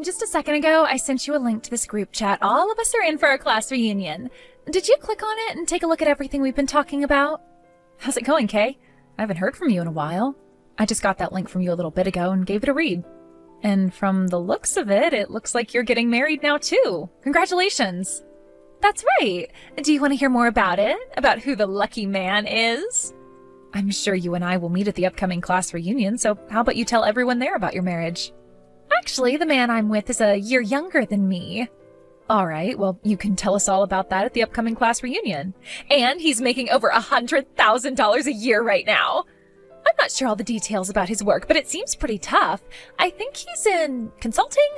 just a second ago, I sent you a link to this group chat. All of us are in for our class reunion. Did you click on it and take a look at everything we've been talking about? How's it going, Kay? I haven't heard from you in a while. I just got that link from you a little bit ago and gave it a read. And from the looks of it, it looks like you're getting married now too. Congratulations. That's right. Do you want to hear more about it? About who the lucky man is? I'm sure you and I will meet at the upcoming class reunion, so how about you tell everyone there about your marriage? Actually, the man I'm with is a year younger than me. All right, well, you can tell us all about that at the upcoming class reunion. And he's making over $100,000 a year right now. I'm not sure all the details about his work, but it seems pretty tough. I think he's in consulting?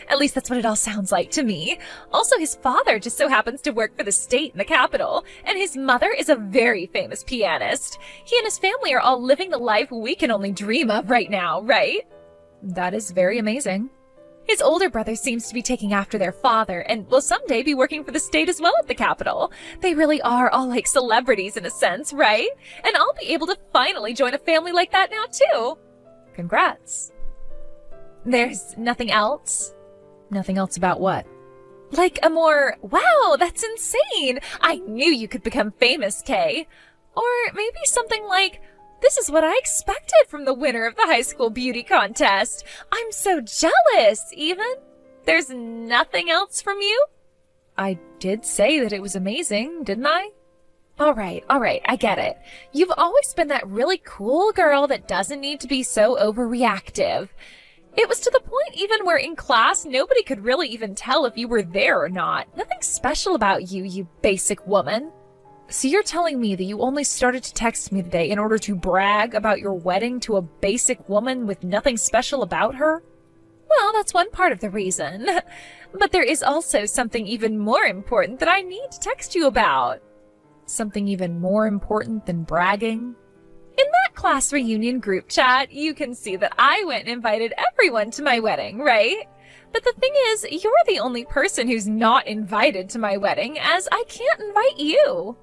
At least that's what it all sounds like to me. Also, his father just so happens to work for the state in the capital, and his mother is a very famous pianist. He and his family are all living the life we can only dream of right now, right? That is very amazing. His older brother seems to be taking after their father and will someday be working for the state as well at the capital. They really are all like celebrities in a sense, right? And I'll be able to finally join a family like that now too. Congrats. There's nothing else? Nothing else about what? Like a more, wow, that's insane. I knew you could become famous, Kay. Or maybe something like, this is what I expected from the winner of the high school beauty contest. I'm so jealous, even. There's nothing else from you? I did say that it was amazing, didn't I? All right, I get it. You've always been that really cool girl that doesn't need to be so overreactive. It was to the point even where in class, nobody could really even tell if you were there or not. Nothing special about you, you basic woman. So you're telling me that you only started to text me today in order to brag about your wedding to a basic woman with nothing special about her? Well, that's one part of the reason. But there is also something even more important that I need to text you about. Something even more important than bragging? In that class reunion group chat, you can see that I went and invited everyone to my wedding, right? But the thing is, you're the only person who's not invited to my wedding, as I can't invite you.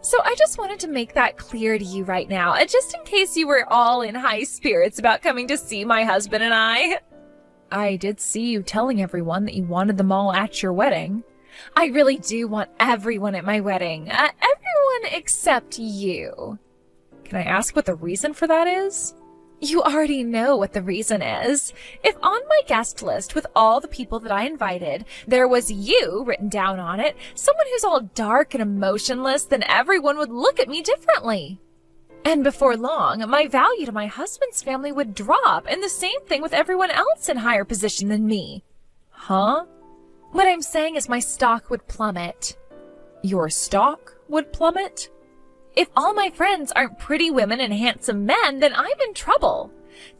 So I just wanted to make that clear to you right now, just in case you were all in high spirits about coming to see my husband and I. I did see you telling everyone that you wanted them all at your wedding. I really do want everyone at my wedding. Everyone except you. Can I ask what the reason for that is? You already know what the reason is. If on my guest list with all the people that I invited, there was you written down on it, someone who's all dark and emotionless, then everyone would look at me differently. And before long, my value to my husband's family would drop, and the same thing with everyone else in higher position than me. Huh? What I'm saying is my stock would plummet. Your stock would plummet? If all my friends aren't pretty women and handsome men, then I'm in trouble.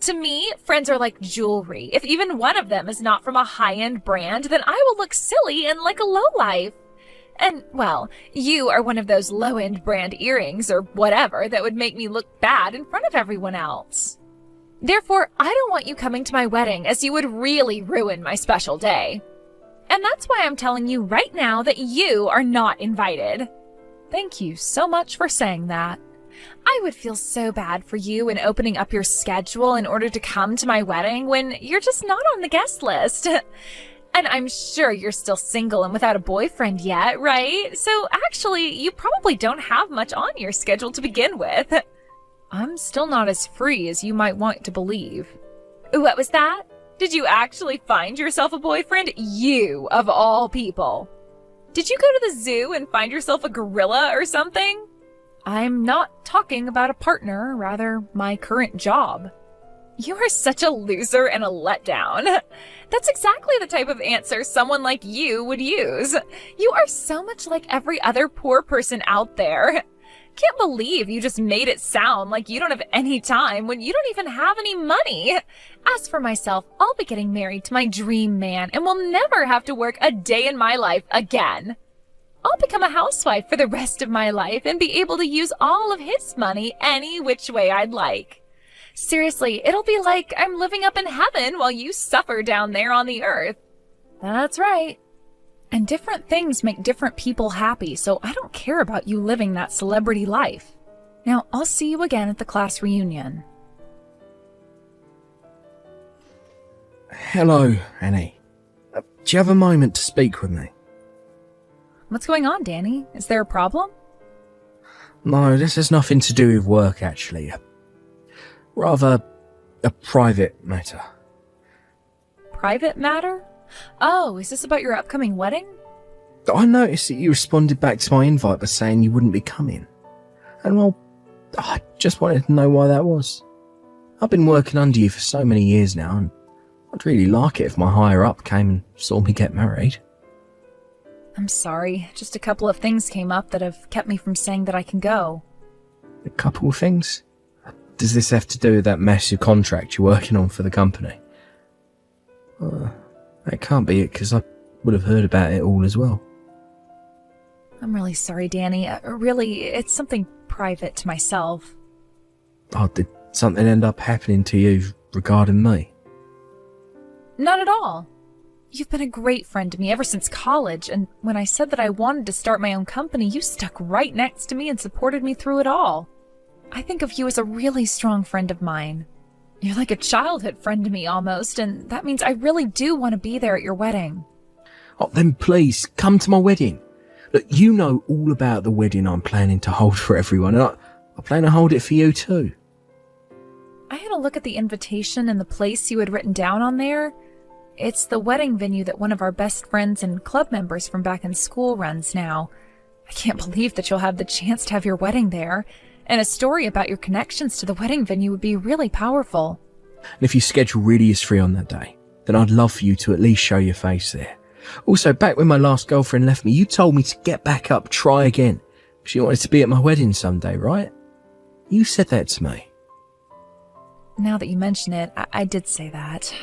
To me, friends are like jewelry. If even one of them is not from a high-end brand, then I will look silly and like a lowlife. And, well, you are one of those low-end brand earrings or whatever that would make me look bad in front of everyone else. Therefore, I don't want you coming to my wedding, as you would really ruin my special day. And that's why I'm telling you right now that you are not invited. Thank you so much for saying that. I would feel so bad for you in opening up your schedule in order to come to my wedding when you're just not on the guest list. And I'm sure you're still single and without a boyfriend yet, right? So actually, you probably don't have much on your schedule to begin with. I'm still not as free as you might want to believe. What was that? Did you actually find yourself a boyfriend? You, of all people. Did you go to the zoo and find yourself a gorilla or something? I'm not talking about a partner, rather my current job. You are such a loser and a letdown. That's exactly the type of answer someone like you would use. You are so much like every other poor person out there. Can't believe you just made it sound like you don't have any time when you don't even have any money. As for myself, I'll be getting married to my dream man and will never have to work a day in my life again. I'll become a housewife for the rest of my life and be able to use all of his money any which way I'd like. Seriously, it'll be like I'm living up in heaven while you suffer down there on the earth. That's right. And different things make different people happy, so I don't care about you living that celebrity life. Now, I'll see you again at the class reunion. Hello, Annie. Do you have a moment to speak with me? What's going on, Danny? Is there a problem? No, this has nothing to do with work, actually. Rather, a private matter. Private matter? Oh, is this about your upcoming wedding? I noticed that you responded back to my invite by saying you wouldn't be coming. And well, I just wanted to know why that was. I've been working under you for so many years now, and I'd really like it if my higher up came and saw me get married. I'm sorry, just a couple of things came up that have kept me from saying that I can go. A couple of things? Does this have to do with that massive contract you're working on for the company? That can't be it, because I would have heard about it all as well. I'm really sorry, Danny. Really, it's something private to myself. Oh, did something end up happening to you regarding me? Not at all. You've been a great friend to me ever since college, and when I said that I wanted to start my own company, you stuck right next to me and supported me through it all. I think of you as a really strong friend of mine. You're like a childhood friend to me almost, and that means I really do want to be there at your wedding. Oh, then please, come to my wedding. Look, you know all about the wedding I'm planning to hold for everyone, and I plan to hold it for you too. I had a look at the invitation and the place you had written down on there. It's the wedding venue that one of our best friends and club members from back in school runs now. I can't believe that you'll have the chance to have your wedding there, and a story about your connections to the wedding venue would be really powerful. And if your schedule really is free on that day, then I'd love for you to at least show your face there. Also, back when my last girlfriend left me, you told me to get back up, try again, because you wanted to be at my wedding someday, right? You said that to me. Now that you mention it, I did say that.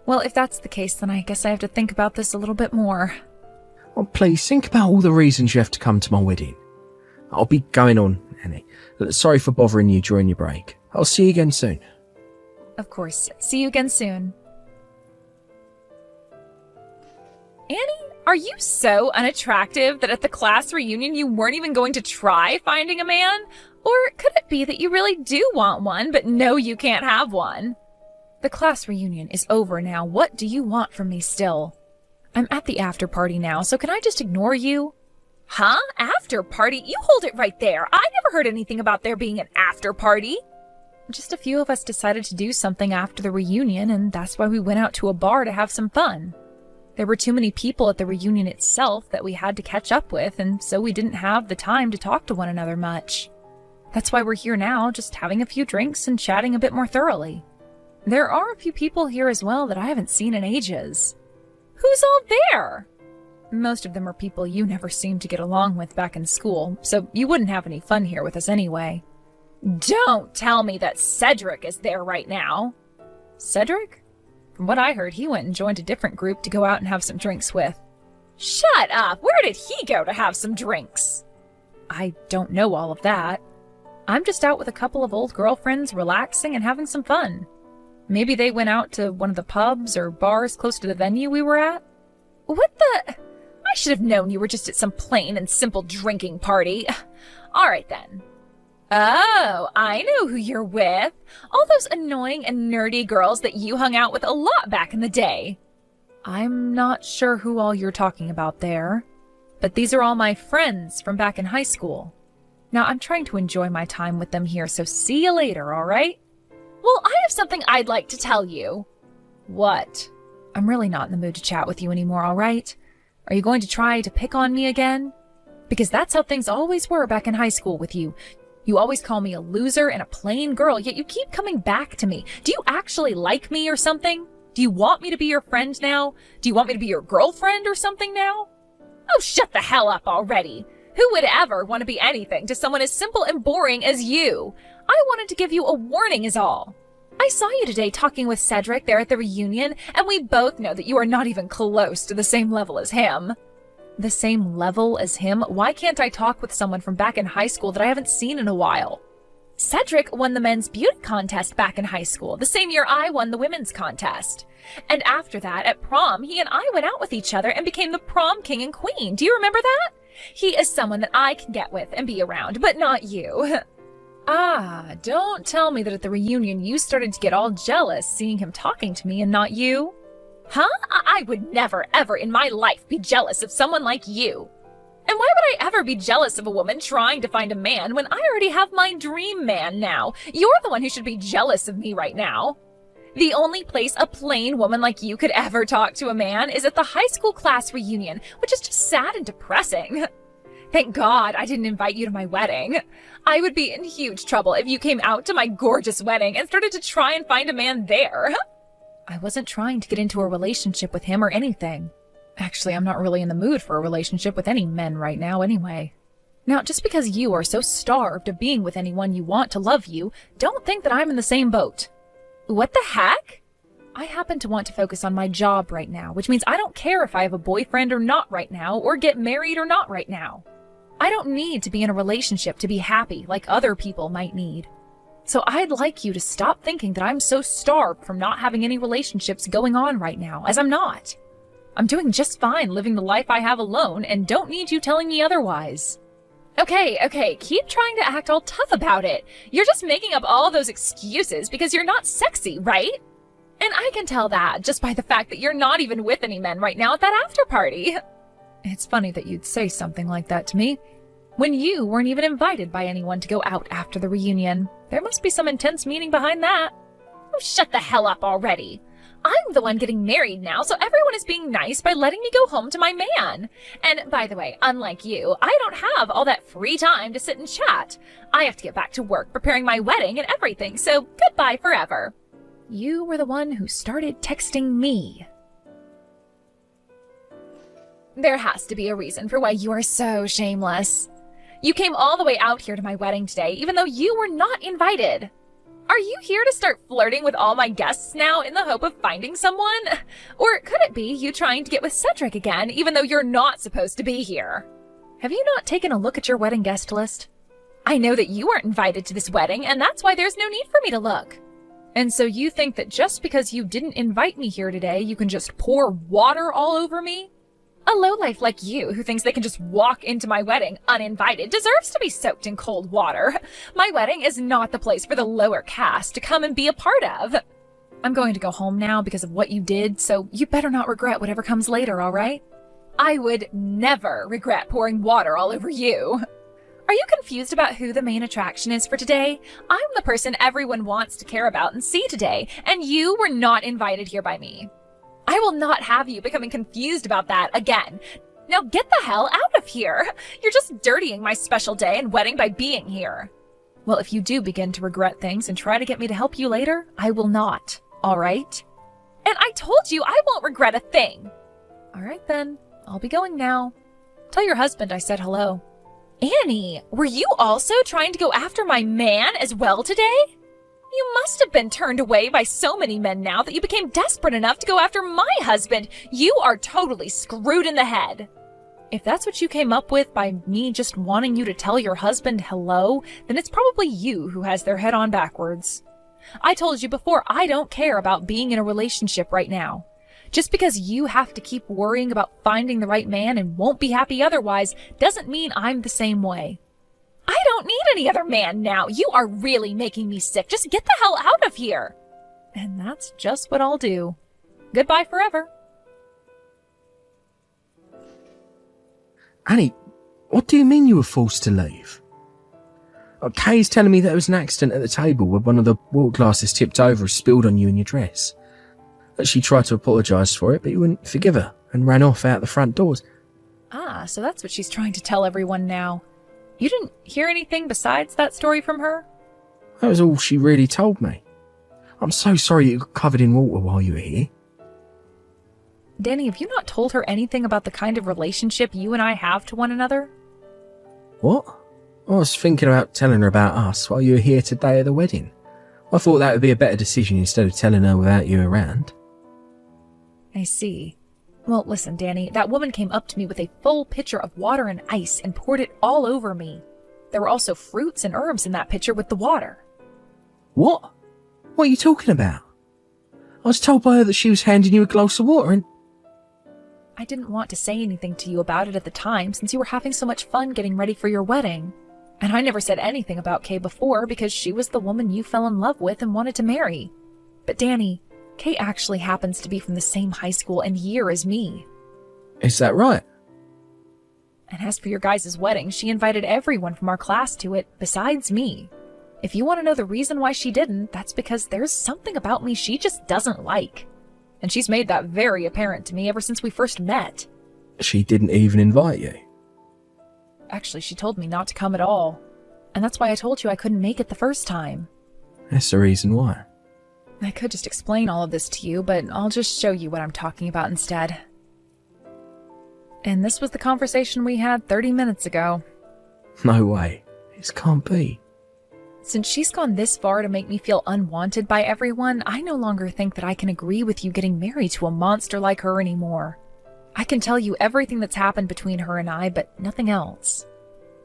Well, if that's the case, then I guess I have to think about this a little bit more. Well, please, think about all the reasons you have to come to my wedding. I'll be going on, Annie. Sorry for bothering you during your break. I'll see you again soon. Of course. See you again soon. Annie, are you so unattractive that at the class reunion you weren't even going to try finding a man? Or could it be that you really do want one, but know you can't have one? The class reunion is over now. What do you want from me still? I'm at the after party now, so can I just ignore you? Huh? After party? You hold it right there. I never heard anything about there being an after party. Just a few of us decided to do something after the reunion, and that's why we went out to a bar to have some fun. There were too many people at the reunion itself that we had to catch up with, and so we didn't have the time to talk to one another much. That's why we're here now, just having a few drinks and chatting a bit more thoroughly. There are a few people here as well that I haven't seen in ages. Who's all there? Most of them are people you never seemed to get along with back in school, so you wouldn't have any fun here with us anyway. Don't tell me that Cedric is there right now. Cedric? From what I heard, he went and joined a different group to go out and have some drinks with. Shut up! Where did he go to have some drinks? I don't know all of that. I'm just out with a couple of old girlfriends, relaxing and having some fun. Maybe they went out to one of the pubs or bars close to the venue we were at. What the? I should have known you were just at some plain and simple drinking party. All right then. Oh, I know who you're with. All those annoying and nerdy girls that you hung out with a lot back in the day. I'm not sure who all you're talking about there, but these are all my friends from back in high school. Now, I'm trying to enjoy my time with them here, so see you later, all right? Well, I have something I'd like to tell you. What? I'm really not in the mood to chat with you anymore, all right? Are you going to try to pick on me again? Because that's how things always were back in high school with you. You always call me a loser and a plain girl, yet you keep coming back to me. Do you actually like me or something? Do you want me to be your friend now? Do you want me to be your girlfriend or something now? Oh, shut the hell up already. Who would ever want to be anything to someone as simple and boring as you? I wanted to give you a warning is all. I saw you today talking with Cedric there at the reunion, and we both know that you are not even close to the same level as him. The same level as him? Why can't I talk with someone from back in high school that I haven't seen in a while? Cedric won the men's beauty contest back in high school, the same year I won the women's contest. And after that, at prom, he and I went out with each other and became the prom king and queen. Do you remember that? He is someone that I can get with and be around, but not you. Ah, don't tell me that at the reunion you started to get all jealous seeing him talking to me and not you. Huh? I would never, ever in my life be jealous of someone like you. And why would I ever be jealous of a woman trying to find a man when I already have my dream man now? You're the one who should be jealous of me right now. The only place a plain woman like you could ever talk to a man is at the high school class reunion, which is just sad and depressing. Thank God I didn't invite you to my wedding. I would be in huge trouble if you came out to my gorgeous wedding and started to try and find a man there. I wasn't trying to get into a relationship with him or anything. Actually, I'm not really in the mood for a relationship with any men right now anyway. Now, just because you are so starved of being with anyone you want to love you, don't think that I'm in the same boat. What the heck? I happen to want to focus on my job right now, which means I don't care if I have a boyfriend or not right now, or get married or not right now. I don't need to be in a relationship to be happy like other people might need. So I'd like you to stop thinking that I'm so starved from not having any relationships going on right now, as I'm not. I'm doing just fine living the life I have alone and don't need you telling me otherwise. Okay, keep trying to act all tough about it. You're just making up all those excuses because you're not sexy, right? And I can tell that just by the fact that you're not even with any men right now at that after party. It's funny that you'd say something like that to me, when you weren't even invited by anyone to go out after the reunion. There must be some intense meaning behind that. Oh, shut the hell up already. I'm the one getting married now, so everyone is being nice by letting me go home to my man. And by the way, unlike you, I don't have all that free time to sit and chat. I have to get back to work preparing my wedding and everything, so goodbye forever. You were the one who started texting me. There has to be a reason for why you are so shameless. You came all the way out here to my wedding today, even though you were not invited. Are you here to start flirting with all my guests now in the hope of finding someone? Or could it be you trying to get with Cedric again, even though you're not supposed to be here? Have you not taken a look at your wedding guest list? I know that you weren't invited to this wedding, and that's why there's no need for me to look. And so you think that just because you didn't invite me here today, you can just pour water all over me? A lowlife like you, who thinks they can just walk into my wedding uninvited, deserves to be soaked in cold water. My wedding is not the place for the lower caste to come and be a part of. I'm going to go home now because of what you did, so you better not regret whatever comes later, all right? I would never regret pouring water all over you. Are you confused about who the main attraction is for today? I'm the person everyone wants to care about and see today, and you were not invited here by me. I will not have you becoming confused about that again. Now get the hell out of here. You're just dirtying my special day and wedding by being here. Well, if you do begin to regret things and try to get me to help you later, I will not, all right? And I told you I won't regret a thing. All right then, I'll be going now. Tell your husband I said hello. Annie, were you also trying to go after my man as well today? You must have been turned away by so many men now that you became desperate enough to go after my husband. You are totally screwed in the head. If that's what you came up with by me just wanting you to tell your husband hello, then it's probably you who has their head on backwards. I told you before, I don't care about being in a relationship right now. Just because you have to keep worrying about finding the right man and won't be happy otherwise doesn't mean I'm the same way. I don't need any other man now. You are really making me sick. Just get the hell out of here. And that's just what I'll do. Goodbye forever. Annie, what do you mean you were forced to leave? Kay's telling me that there was an accident at the table where one of the water glasses tipped over and spilled on you and your dress. That she tried to apologise for it, but you wouldn't forgive her and ran off out the front doors. Ah, so that's what she's trying to tell everyone now. You didn't hear anything besides that story from her? That was all she really told me. I'm so sorry you got covered in water while you were here. Danny, have you not told her anything about the kind of relationship you and I have to one another? What? I was thinking about telling her about us while you were here today at the wedding. I thought that would be a better decision instead of telling her without you around. I see. Well, listen, Danny, that woman came up to me with a full pitcher of water and ice and poured it all over me. There were also fruits and herbs in that pitcher with the water. What? What are you talking about? I was told by her that she was handing you a glass of water and... I didn't want to say anything to you about it at the time since you were having so much fun getting ready for your wedding. And I never said anything about Kay before because she was the woman you fell in love with and wanted to marry. But Danny, Kate actually happens to be from the same high school and year as me. Is that right? And as for your guys' wedding, she invited everyone from our class to it besides me. If you want to know the reason why she didn't, that's because there's something about me she just doesn't like. And she's made that very apparent to me ever since we first met. She didn't even invite you? Actually, she told me not to come at all. And that's why I told you I couldn't make it the first time. That's the reason why. I could just explain all of this to you, but I'll just show you what I'm talking about instead. And this was the conversation we had 30 minutes ago. No way. This can't be. Since she's gone this far to make me feel unwanted by everyone, I no longer think that I can agree with you getting married to a monster like her anymore. I can tell you everything that's happened between her and I, but nothing else.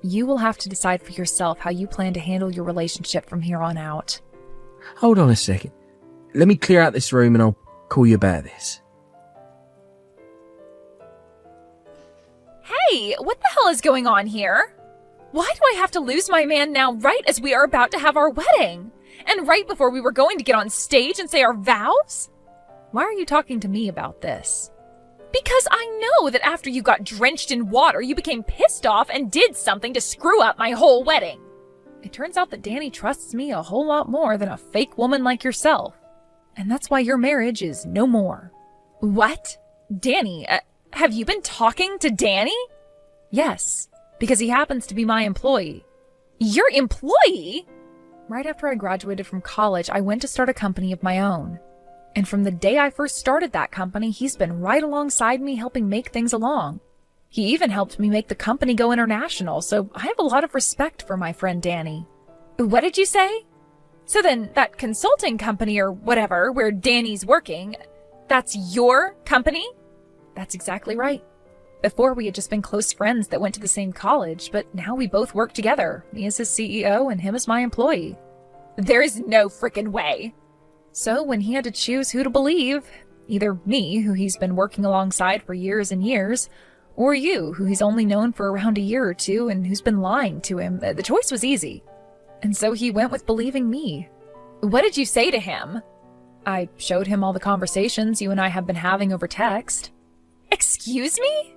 You will have to decide for yourself how you plan to handle your relationship from here on out. Hold on a second. Let me clear out this room and I'll call you about this. Hey, what the hell is going on here? Why do I have to lose my man now right as we are about to have our wedding? And right before we were going to get on stage and say our vows? Why are you talking to me about this? Because I know that after you got drenched in water, you became pissed off and did something to screw up my whole wedding. It turns out that Danny trusts me a whole lot more than a fake woman like yourself. And that's why your marriage is no more. What? Danny, have you been talking to Danny? Yes, because he happens to be my employee. Your employee? Right after I graduated from college, I went to start a company of my own. And from the day I first started that company, he's been right alongside me helping make things along. He even helped me make the company go international, so I have a lot of respect for my friend Danny. What did you say? So then, that consulting company or whatever, where Danny's working, that's your company? That's exactly right. Before, we had just been close friends that went to the same college, but now we both work together, me as his CEO and him as my employee. There is no frickin' way. So when he had to choose who to believe, either me, who he's been working alongside for years and years, or you, who he's only known for around a year or two and who's been lying to him, the choice was easy. And so he went with believing me. What did you say to him? I showed him all the conversations you and I have been having over text. Excuse me?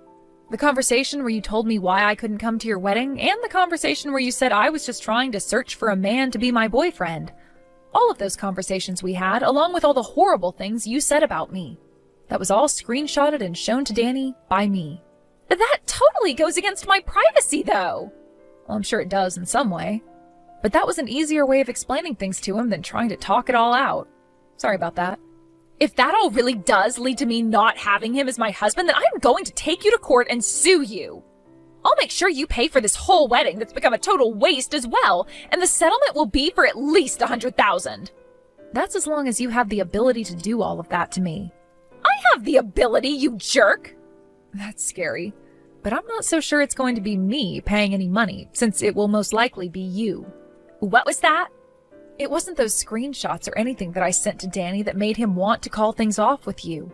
The conversation where you told me why I couldn't come to your wedding, and the conversation where you said I was just trying to search for a man to be my boyfriend. All of those conversations we had, along with all the horrible things you said about me. That was all screenshotted and shown to Danny by me. That totally goes against my privacy, though. Well, I'm sure it does in some way. But that was an easier way of explaining things to him than trying to talk it all out. Sorry about that. If that all really does lead to me not having him as my husband, then I'm going to take you to court and sue you. I'll make sure you pay for this whole wedding that's become a total waste as well, and the settlement will be for at least $100,000. That's as long as you have the ability to do all of that to me. I have the ability, you jerk! That's scary, but I'm not so sure it's going to be me paying any money, since it will most likely be you. What was that? It wasn't those screenshots or anything that I sent to Danny that made him want to call things off with you.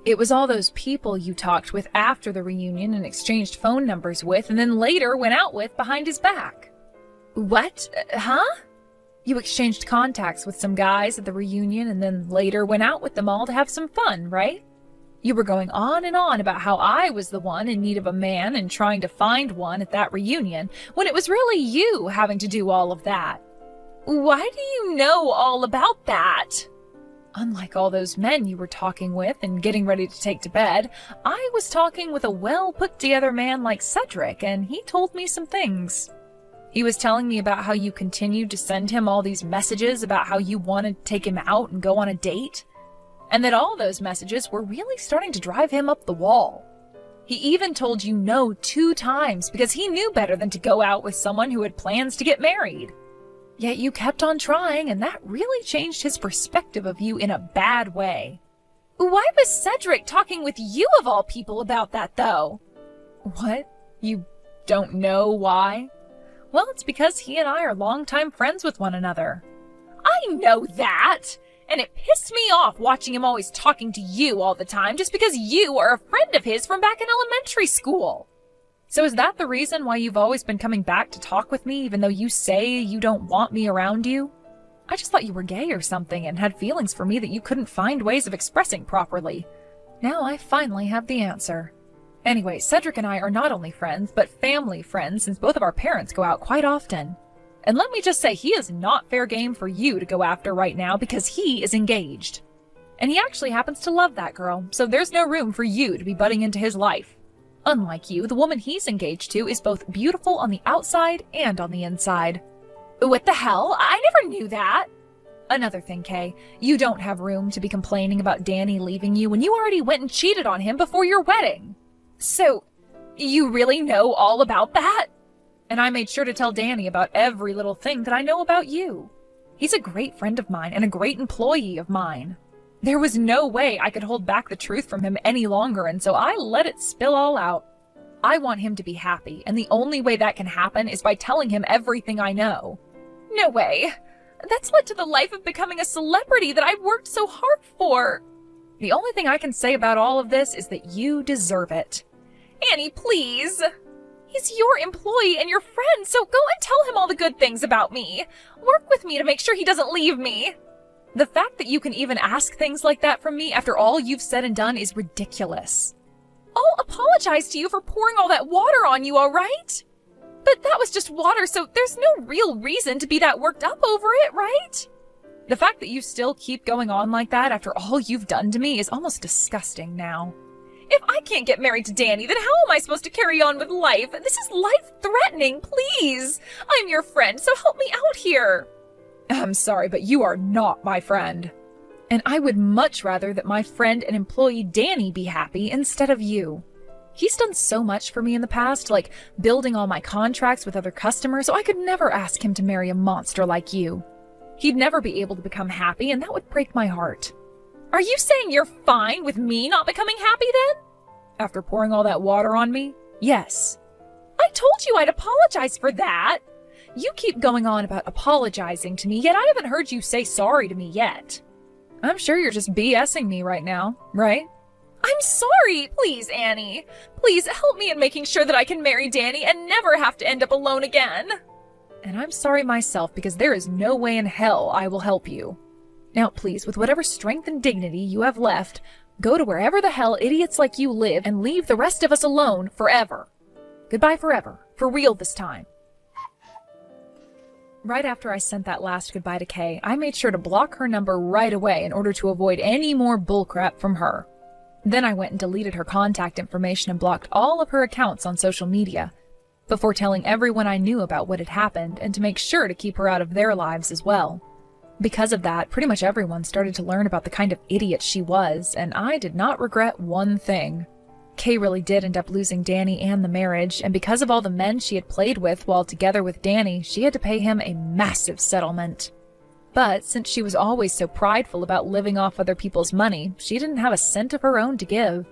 It was all those people you talked with after the reunion and exchanged phone numbers with and then later went out with behind his back. What? Huh? You exchanged contacts with some guys at the reunion and then later went out with them all to have some fun, right? You were going on and on about how I was the one in need of a man and trying to find one at that reunion, when it was really you having to do all of that. Why do you know all about that? Unlike all those men you were talking with and getting ready to take to bed, I was talking with a well-put-together man like Cedric, and he told me some things. He was telling me about how you continued to send him all these messages about how you wanted to take him out and go on a date, and that all those messages were really starting to drive him up the wall. He even told you no 2 times because he knew better than to go out with someone who had plans to get married. Yet you kept on trying, and that really changed his perspective of you in a bad way. Why was Cedric talking with you of all people about that, though? What? You don't know why? Well, it's because he and I are longtime friends with one another. I know that! And it pissed me off watching him always talking to you all the time just because you are a friend of his from back in elementary school. So is that the reason why you've always been coming back to talk with me even though you say you don't want me around you? I just thought you were gay or something and had feelings for me that you couldn't find ways of expressing properly. Now I finally have the answer. Anyway, Cedric and I are not only friends, but family friends since both of our parents go out quite often. And let me just say, he is not fair game for you to go after right now because he is engaged. And he actually happens to love that girl, so there's no room for you to be butting into his life. Unlike you, the woman he's engaged to is both beautiful on the outside and on the inside. What the hell? I never knew that! Another thing, Kay, you don't have room to be complaining about Danny leaving you when you already went and cheated on him before your wedding. So, you really know all about that? And I made sure to tell Danny about every little thing that I know about you. He's a great friend of mine and a great employee of mine. There was no way I could hold back the truth from him any longer, and so I let it spill all out. I want him to be happy, and the only way that can happen is by telling him everything I know. No way. That's led to the life of becoming a celebrity that I've worked so hard for. The only thing I can say about all of this is that you deserve it. Annie, please. He's your employee and your friend, so go and tell him all the good things about me. Work with me to make sure he doesn't leave me. The fact that you can even ask things like that from me after all you've said and done is ridiculous. I'll apologize to you for pouring all that water on you, all right? But that was just water, so there's no real reason to be that worked up over it, right? The fact that you still keep going on like that after all you've done to me is almost disgusting now. If I can't get married to Danny, then how am I supposed to carry on with life? This is life-threatening, please. I'm your friend, so help me out here. I'm sorry, but you are not my friend. And I would much rather that my friend and employee Danny be happy instead of you. He's done so much for me in the past, like building all my contracts with other customers, so I could never ask him to marry a monster like you. He'd never be able to become happy, and that would break my heart. Are you saying you're fine with me not becoming happy then? After pouring all that water on me? Yes. I told you I'd apologize for that. You keep going on about apologizing to me, yet I haven't heard you say sorry to me yet. I'm sure you're just BSing me right now, right? I'm sorry! Please, Annie. Please help me in making sure that I can marry Danny and never have to end up alone again. And I'm sorry myself because there is no way in hell I will help you. Now, please, with whatever strength and dignity you have left, go to wherever the hell idiots like you live and leave the rest of us alone forever. Goodbye forever. For real this time. Right after I sent that last goodbye to Kay, I made sure to block her number right away in order to avoid any more bullcrap from her. Then I went and deleted her contact information and blocked all of her accounts on social media, before telling everyone I knew about what had happened and to make sure to keep her out of their lives as well. Because of that, pretty much everyone started to learn about the kind of idiot she was, and I did not regret one thing. Kay really did end up losing Danny and the marriage, and because of all the men she had played with while together with Danny, she had to pay him a massive settlement. But since she was always so prideful about living off other people's money, she didn't have a cent of her own to give.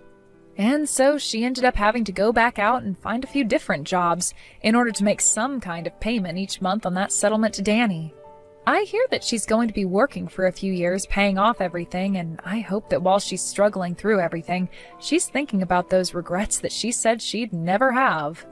And so she ended up having to go back out and find a few different jobs in order to make some kind of payment each month on that settlement to Danny. I hear that she's going to be working for a few years, paying off everything, and I hope that while she's struggling through everything, she's thinking about those regrets that she said she'd never have.